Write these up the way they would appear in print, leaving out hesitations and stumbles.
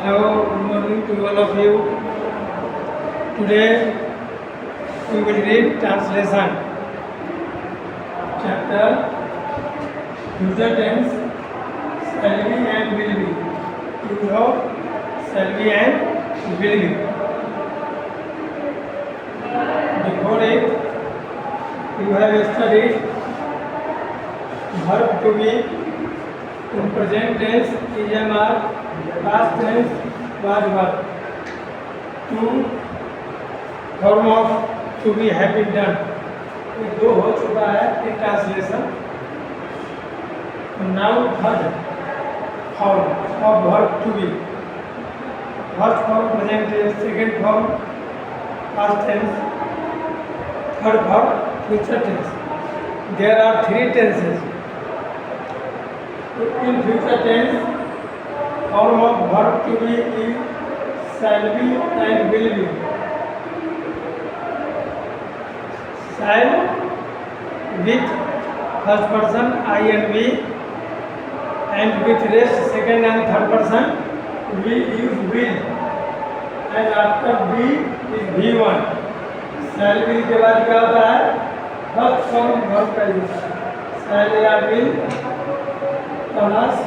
Hello, good morning to all of you. Today we will read translation. Chapter Future Tense, shall be and will be. You have shall be and will be. Before it, you have studied verb to be in present tense, EMR, past tense, was verb. To form of to be have been done. ये दो हो चुका है एक translation. Now third form of verb to be. First form present tense, second form past tense, third form future tense. There are three tenses. In future tense, form of verb to be is shall be and will be. Shall with first person I and we, and with rest second and third person we use will, and after be is V1. Shall be के बाद क्या होता है? First form verb का use. shall या will plus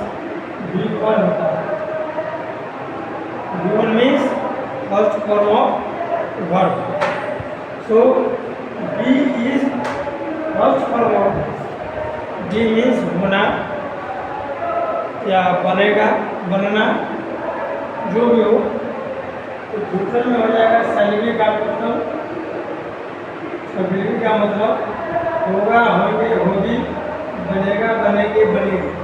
V1 होता है. V1 means first form of verb. So be is first form of. be means होना या बनेगा, बनना, जो भी हो. तो फ्यूचर में हो जाएगा shall be का मतलब, will be का मतलब होगा, होंगे, होगी, बनेगा, बनेगी, बनेगी.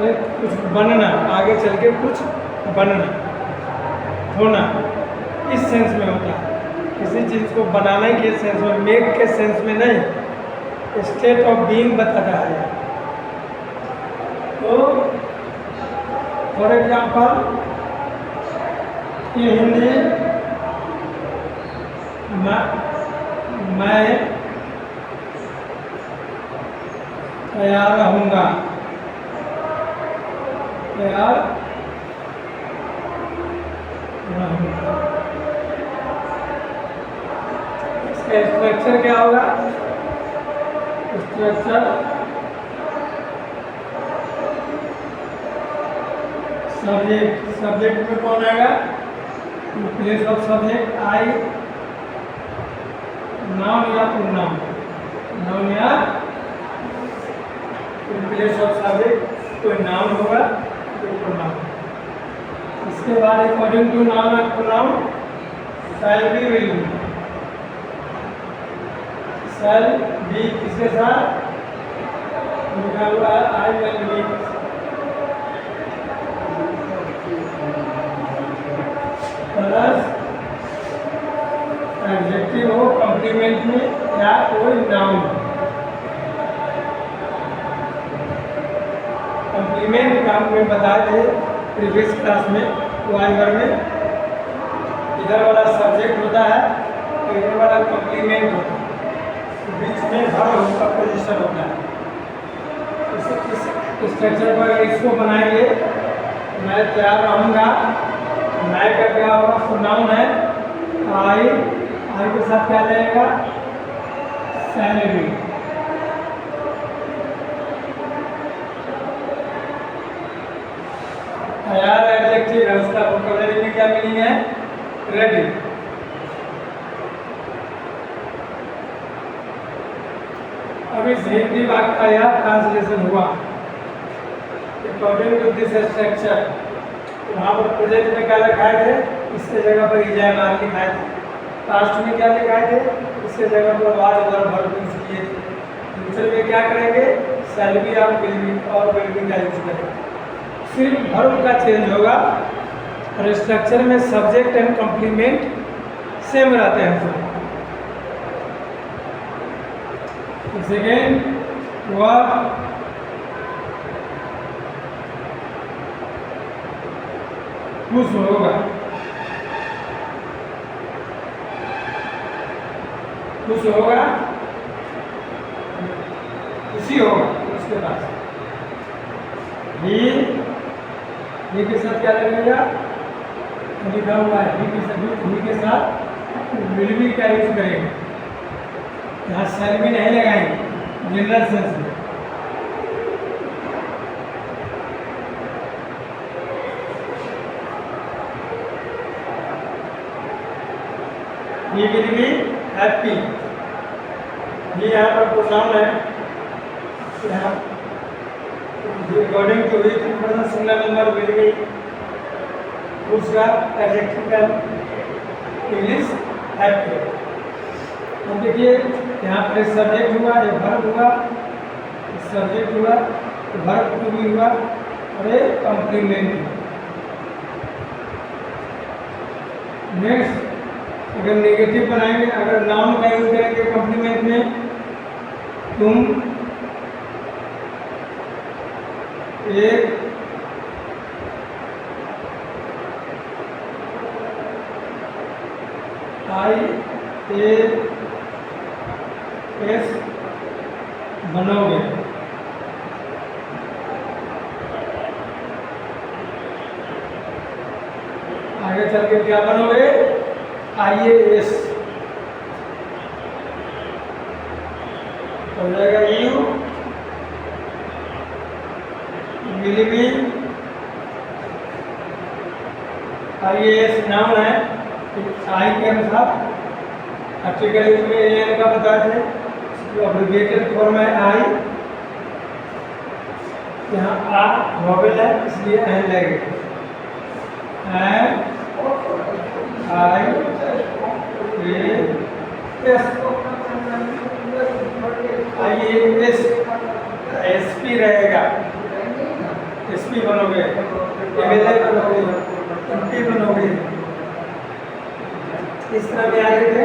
कुछ बनना, आगे चल के कुछ बनना, होना, इस सेंस में होता है. किसी चीज़ को बनाने के सेंस में, मेक के सेंस में नहीं, स्टेट ऑफ बीइंग बताता है. तो फॉर एग्जाम्पल ये हिंदी मैं तैयार रहूँगा. तैयार रहूँगा. इसका स्ट्रक्चर क्या होगा? Structure subject. सब्जेक्ट में कौन आएगा? Place of subject I, noun या प्रोनाउन. नाउन या प्लेस ऑफ सब्जेक्ट कोई नाउन होगा, कोई प्रोनाउन. इसके बाद अकॉर्डिंग टू नाउन और pronoun shall be, will be. Shall be किसके साथ लिखा हुआ है? I will be. Plus adjective हो कॉम्प्लीमेंट में या कोई नाउन. कॉम्प्लीमेंट का मैं बताए थे प्रीवियस क्लास में, वाई वर्ब में. इधर वाला सब्जेक्ट होता है, इधर वाला कॉम्प्लीमेंट होता है, बीच में वर्ब का पोजीशन होता है. इस स्ट्रक्चर पर इसको बनाएंगे. मैं तैयार रहूँगा. मैं का क्या होगा? प्रोनाउन है आई. आई के साथ क्या जाएगा? Shall be. तैयार एडजेक्टिव है, उसका वोकैबुलरी में क्या मीनिंग है? रेडी. अभी हिंदी वाक्य का यह ट्रांसलेशन हुआ अकॉर्डिंग टू दिस स्ट्रक्चर. वहाँ पर प्रेजेंट में क्या लिखाए थे? इसके जगह पर इजामार लिखाए थे. पास्ट में क्या लिखाए थे? इसके जगह पर वाज और वर्ब यूज किए थे. फ्यूचर में क्या करेंगे? शैल बी और विल बी और विल बी का यूज करेंगे. सिर्फ वर्ब का चेंज होगा और स्ट्रक्चर में सब्जेक्ट एंड कॉम्प्लीमेंट सेम रहते हैं. सेकेंड वह खुश होगा. खुश होगा, खुशी होगा. उसके बाद ही ये के साथ क्या लगेगा, लिखा हुआ है ही के साथ विल बी का यूज करेंगे, यहाँ शैल भी नहीं लगाएंगे जनरल सेंस में। He will be happy। ये यहाँ पर प्रोनाउन है, यहाँ according to which person single number will be उसका एडजेक्टिव का इंग्लिश हैप्पी। अब देखिए यहाँ पर एक सब्जेक्ट हुआ, एक वर्ब हुआ, सब्जेक्ट हुआ, वर्ब टू बी हुआ और एक कॉम्प्लीमेंट। नेक्स्ट अगर नेगेटिव बनाएंगे, अगर नाउन का यूज करेंगे कॉम्प्लीमेंट में, तुम एक IAS बनोगे। आगे चल के क्या बनोगे, IAS हो जाएगा। You will be, IAS noun है, आई के अनुसार आर्टिकल में एन का बताते हैं, एब्रिविएटेड फॉर्म है आई, यहाँ आ वोवेल है इसलिए एन लगेगा, एन IAS SP रहेगा, SP बनोगे, MLA बनोगे, MP बनोगे। इस तरह के आगे थे।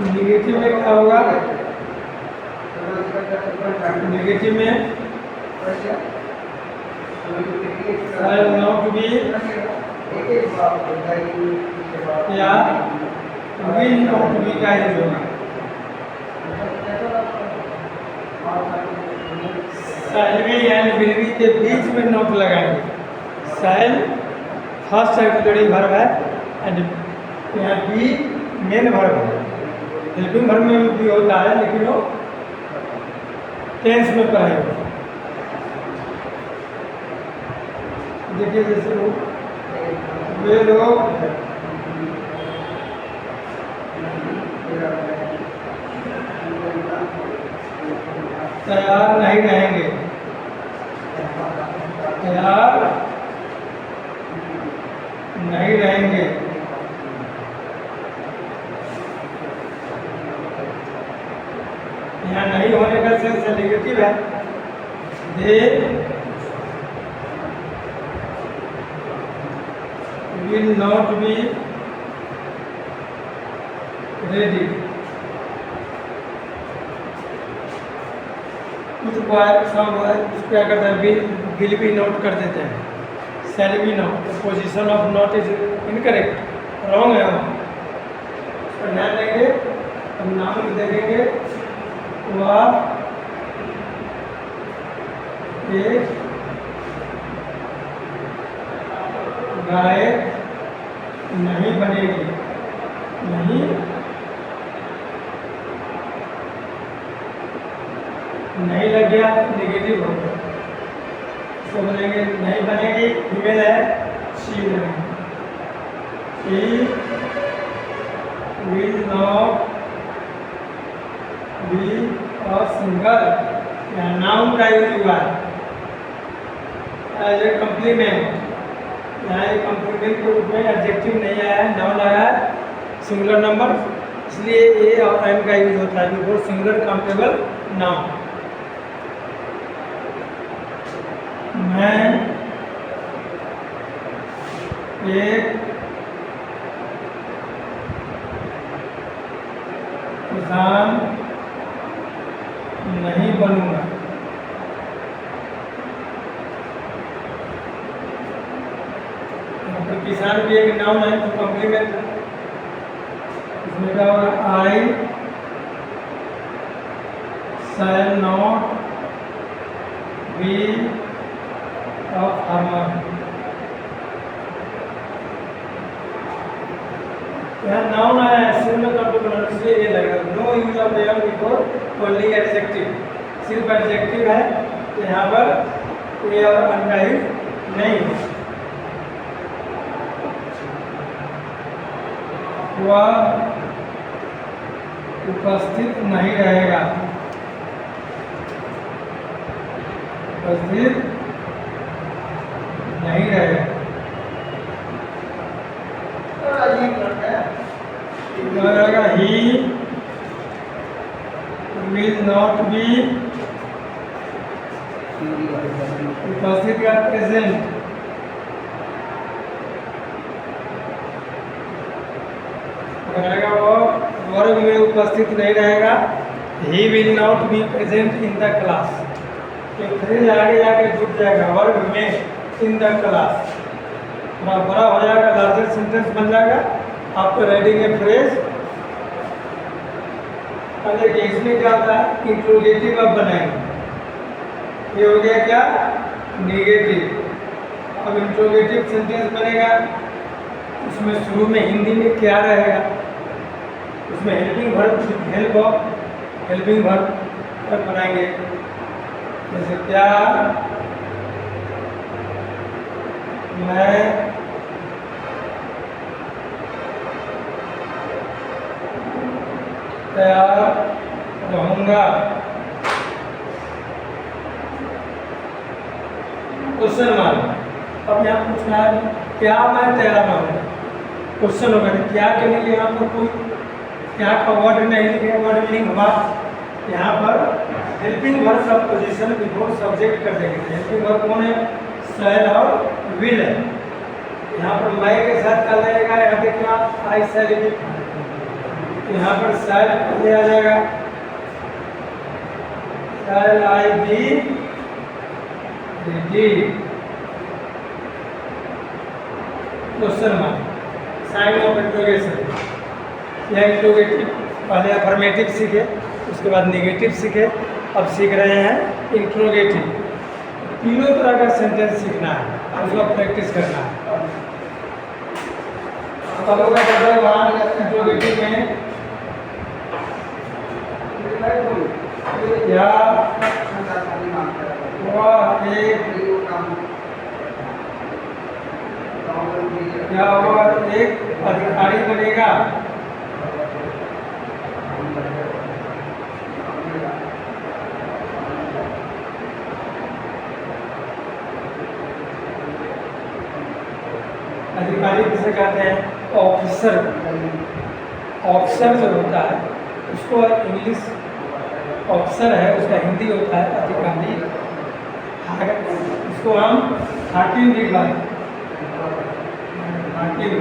निगेटिव में क्या होगा, नेगेटिव में shall not be या will not be का यूज होगा। shall be and will be के बीच में नोट लगाएंगे। shall फर्स्ट ऑक्सिलरी वर्ब है एंड यहाँ बी मेन वर्ब है। हेल्पिंग वर्ब में भी होता है लेकिन वो टेंस में पढ़ाएगा। देखिए जैसे वे लोग तैयार नहीं रहेंगे, तैयार नहीं रहेंगे। यहाँ नहीं होने का सेंस नेगेटिव है। दे will not be ready। कुछ क्या करते हैं, will be नोट कर देते हैं, shall be note, position of not is incorrect, wrong है वहाँ, उसका ध्यान देंगे। हम नाम देखेंगे, वह एक गाय नहीं बनेगी, नहीं लग गया नेगेटिव हो गया, इसको बोलेंगे नहीं बनेगी, फीमेल है, शी बनेगी। She will not be a single, noun का यूज हुआ है एज ए कम्प्लीमेंट। यहाँ एक कम्प्लीमेंट के रूप में एडजेक्टिव नहीं आया है, नाउन आया है सिंगुलर नंबर, इसलिए ए और एम का यूज होता है बिफोर सिंगुलर काउंटेबल नाउन। मैं एक किसान नहीं बनूंगा। तो किसान भी एक नाउन है तो कॉम्प्लीमेंट है, इसमें क्या होगा, I shall not be a farmer. मनुष्य ये लगेगा। No use of an before only adjective, सिर्फ एडजेक्टिव है, तो यहाँ पर ए और अन का यूज नहीं है। वह उपस्थित नहीं रहेगा, उपस्थित नहीं रहेगा। ही विल नॉट बी, उपस्थित का प्रेजेंट, रहेगा वो वर्ग में उपस्थित नहीं रहेगा। He will not be present in the class, तो फिर आगे जाके जुड़ जाएगा वर्ग में इन द क्लास, थोड़ा बड़ा हो जाएगा, लार्जर सेंटेंस बन जाएगा। आपको राइटिंग ए फ्रेज देखिए इसमें क्या होता है, इंट्रोगेटिव अब बनाएंगे। ये हो गया क्या, नेगेटिव। अब इंट्रोगेटिव सेंटेंस बनेगा, उसमें शुरू में हिंदी में क्या रहेगा, उसमें helping verb, help of helping verb बनाएंगे। जैसे क्या मैं तैयार रहूँगा, क्वेश्चन मार्क। अब यहाँ पूछना है क्या मैं तैयार रहूँगा, क्वेश्चन होगा। क्या के लिए यहाँ पर कोई क्या का वर्ड नहीं लिखे, वर्ड मीनिंग हुआ। यहाँ पर हेल्पिंग वर्ब का पोजीशन बिफोर सब्जेक्ट कर देंगे। हेल्पिंग वर्ब कौन है, शैल और विल है। यहाँ पर मैं के साथ कर लगेगा, यहाँ देखना आई शैल बी, यहाँ पर शैल पहले आ जाएगा, shall I be ready, question mark, sign of interrogation. यह इंट्रोगेटिव पहले अफर्मेटिव सीखे, उसके बाद नेगेटिव सीखे, अब सीख रहे हैं इंट्रोगेटिव। तीनों तरह का सेंटेंस सीखना है, उसका प्रैक्टिस करना है। अब होगा इंट्रोगेटिव में क्या वह एक अधिकारी बनेगा, अधिकारी किसे कहते हैं, ऑफिसर। ऑफिसर जो होता है उसको इंग्लिश ऑफिसर है, उसका हिंदी होता है अधिकारी। इसको हम हाकिम भी कहते हैं, हाकिम,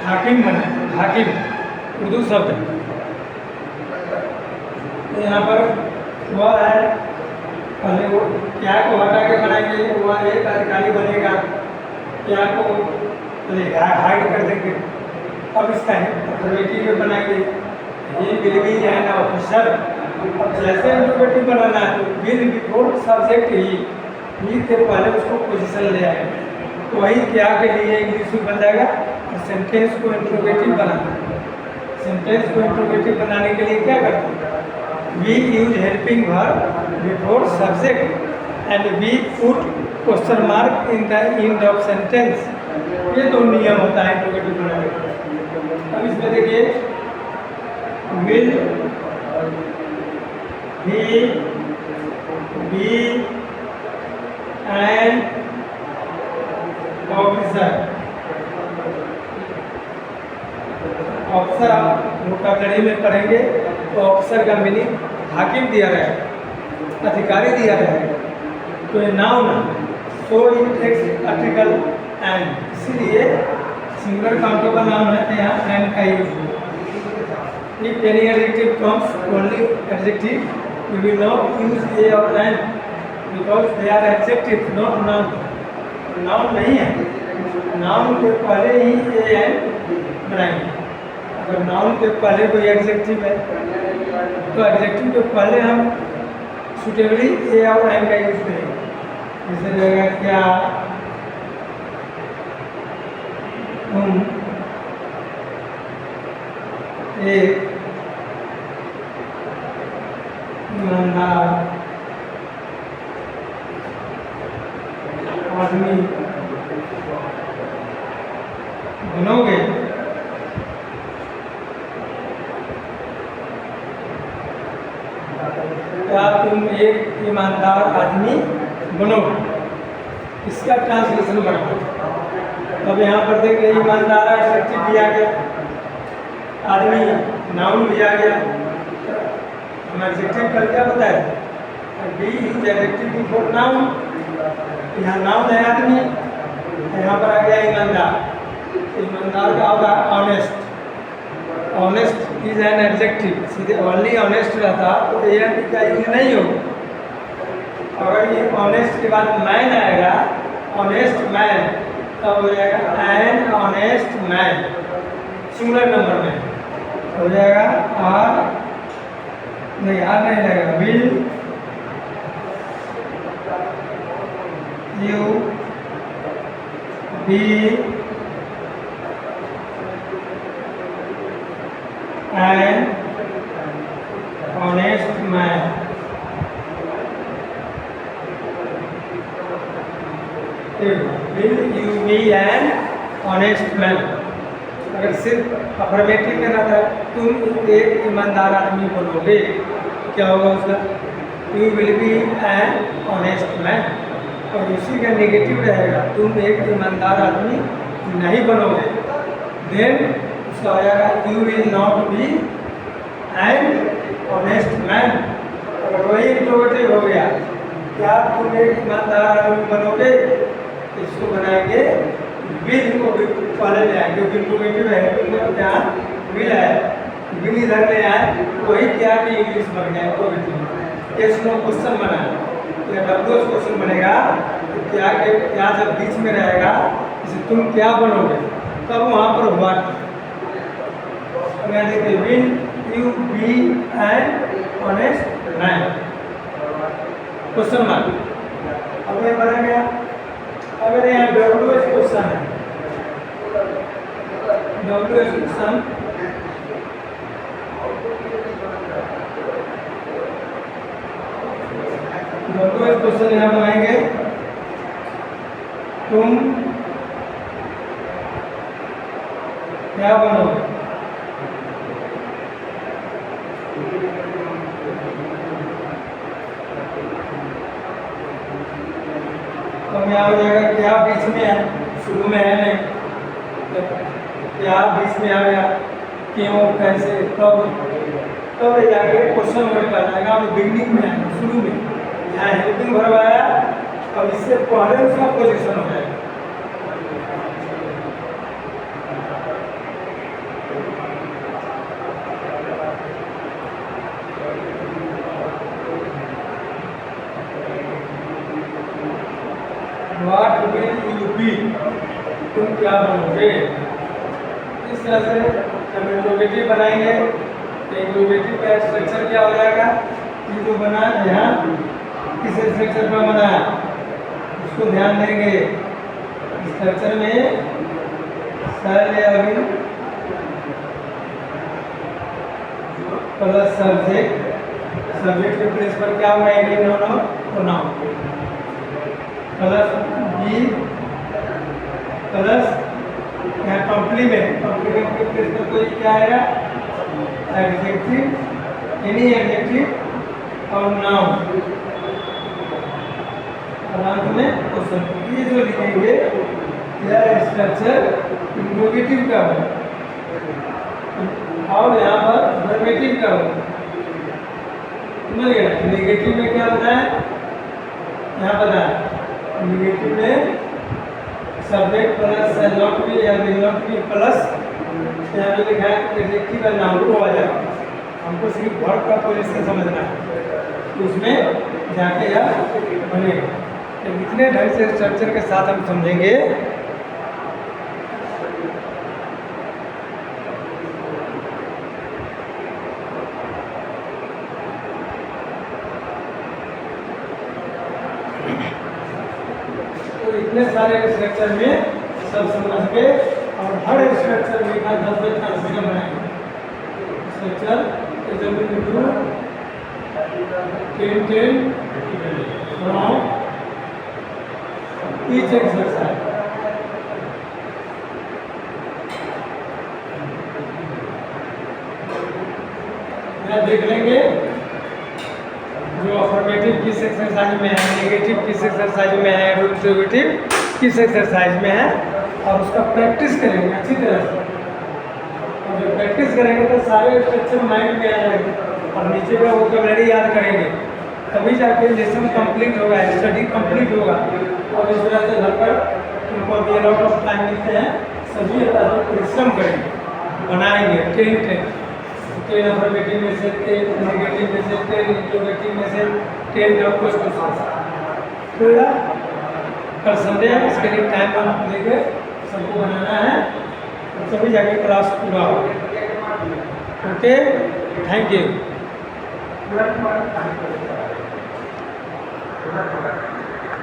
हाकिम बने, हाकिम उर्दू शब्द है। तो यहाँ पर वह है, पहले वो क्या को हटा के बनाएंगे, वह एक अधिकारी बनेगा, क्या को हाइड कर देंगे। अब इसका अफर्मेटिव में बनाएंगे, ये विल बी एन ऑफिसर। अब जैसे इंट्रोगेटिव बनाना है तो विल बिफोर सब्जेक्ट ही के पहले उसको पोजीशन ले आएंगे, तो वही क्या के लिए इंग्लिश में बन जाएगा। और सेंटेंस को इंट्रोगेटिव बनाना है, सेंटेंस को इंट्रोगेटिव बनाने के लिए क्या करते हैं, we use helping verb before subject and we put question mark in the end of sentence. ये दो नियम होता है इंट्रोगेटिव बनाने का। अब इसमें देखिए will he be and officer. Officer आप वोकैबुलरी में पढ़ेंगे तो ऑफिसर का मीनिंग हाकिम दिया रहेगा, अधिकारी दिया रहेगा। तो ये नाउन है, so it takes article an, इसीलिए सिंगुलर काउंटेबल नाउन है तो यहाँ एंड का यूज है। If any adjective comes only adjective, you will not use a और an because they are adjective not noun. Noun नहीं है, नाउन के पहले ही ए एंड बनाएंगे। अगर नाउन के पहले कोई एडजेक्टिव है तो एडजेक्टिव के पहले हम सुटेबली ए और एंड का यूज करेंगे। जैसे रहेगा क्या तुम एक ईमानदार आदमी बनोगे, क्या तुम एक ईमानदार आदमी बनोगे? इसका ट्रांसलेशन बनाओ। अब यहाँ पर देखिए ईमानदार एडजेक्टिव दिया गया, आदमी नाउन दिया गया। हम एडजेक्टिव कल क्या बताया? B use adjective before noun. यहाँ नाउन है आदमी, यहाँ पर आ गया ईमानदार। ईमानदार का होगा honest. Honest is an adjective. सीधे ओनली ऑनेस्ट रहता तो एन का यूज नहीं होगा। अगर ये ऑनेस्ट के बाद मैन आएगा, ऑनेस्ट मैन, तब हो जाएगा an honest man, singular number में हो जाएगा। आर नहीं, आर नहीं लगेगा। Will you be an honest man. Will you be an honest man. अगर सिर्फ अफर्मेटिव में रहता है, तुम एक ईमानदार आदमी बनोगे, क्या होगा उसका? You will be an honest man. और उसी का नेगेटिव रहेगा, तुम एक ईमानदार आदमी नहीं बनोगे, देन उसका हो जाएगा you will not be an honest man. अगर वही इंट्रोगेटिव हो गया, क्या तुम एक ईमानदार आदमी बनोगे, इसको बनाएंगे विल को पहले ले आए, क्योंकि इंट्रोगेटिव है तो क्या विल है, विल इधर ले आए, वही क्या कि इंग्लिश बन गया इंट्रोगेटिव। ये सुनो क्वेश्चन बना, या डब्ल्यूएच क्वेश्चन बनेगा तो क्या के क्या जब बीच में रहेगा, जैसे तुम क्या बनोगे, तब वहाँ पर हुआ देखिए will you be an honest man, question mark. अब ये बना गया। अगर यहाँ डब्ल्यूएच क्वेश्चन है, डब्ल्यूएच क्वेश्चन डब्ल्यूएच क्वेश्चन यहाँ बनाएंगे, तुम क्या बनोगे? तो यहाँ हो जाएगा क्या बीच में है, शुरू में है नहीं, तो क्या बीच में आ गया, क्यों, कैसे, कब ले जाके क्वेश्चन वर्ड आ जाएगा। अब बिगनिंग में आएगा, शुरू में यहाँ हेल्पिंग वर्ब आया, अब इससे पहले उसका पोजीशन हो जाएगा। What will you be? तुम क्या बनोगे? इस तरह से हम इंट्रोगेटिव बनाएंगे। इंट्रोगेटिव का स्ट्रक्चर क्या हो जाएगा? ये जो बना है यहाँ किस स्ट्रक्चर पर बना है उसको ध्यान देंगे। स्ट्रक्चर में प्लस सब्जेक्ट, सब्जेक्ट के प्लेस पर क्या होगा? Any noun plus be plus यहाँ कॉम्प्लीमेंट, कॉम्प्लीमेंट के प्लेस पर कोई क्या आएगा? एडजेक्टिव, एनी एडजेक्टिव और नाउन, और अंत में क्वेश्चन। ये जो लिखेंगे यह स्ट्रक्चर इंट्रोगेटिव का होगा और यहाँ पर अफर्मेटिव का होगा। समझ गए? नेगेटिव में क्या होता है? यहाँ पर है नेगेटिव में सब्जेक्ट प्लस नॉट बी या नॉट बी प्लस यहाँ पे लिखा है एडजेक्टिव या नाउन को आ जाएगा। हमको सिर्फ वर्ब का पोजीशन समझना है, तो उसमें जाके यह बनेगा। तो इतने ढंग से स्ट्रक्चर के साथ हम समझेंगे। तो इतने सारे स्ट्रक्चर में सब समझ के और हर स्ट्रक्चर में 10 ट्रांसलेशन बनाएंगे। structure is going to do 10 from each exercise. यहाँ देख लेंगे जो अफर्मेटिव किस एक्सरसाइज में है, नेगेटिव किस एक्सरसाइज में है, इंट्रोगेटिव किस एक्सरसाइज में है, और उसका प्रैक्टिस करेंगे अच्छी तरह से। और जब प्रैक्टिस करेंगे तो सारे स्ट्रक्चर माइंड में आ जाएंगे और नीचे का वोकैबुलरी याद करेंगे, तभी जाके लेसन कंप्लीट होगा, स्टडी कंप्लीट होगा। और इस तरह से घर पर उनको अभी अलॉट ऑफ टाइम मिलते हैं, सभी परिश्रम करेंगे, बनाएंगे 10 अफर्मेटिव में से 10 नेगेटिव में से 10 इंट्रोगेटिव में से 10 डबल क्वेश्चन। तो यार कल संडे है, इसके लिए टाइम लेके सबको बनाना है, तभी जाके क्लास पूरा होगा। Okay, thank you.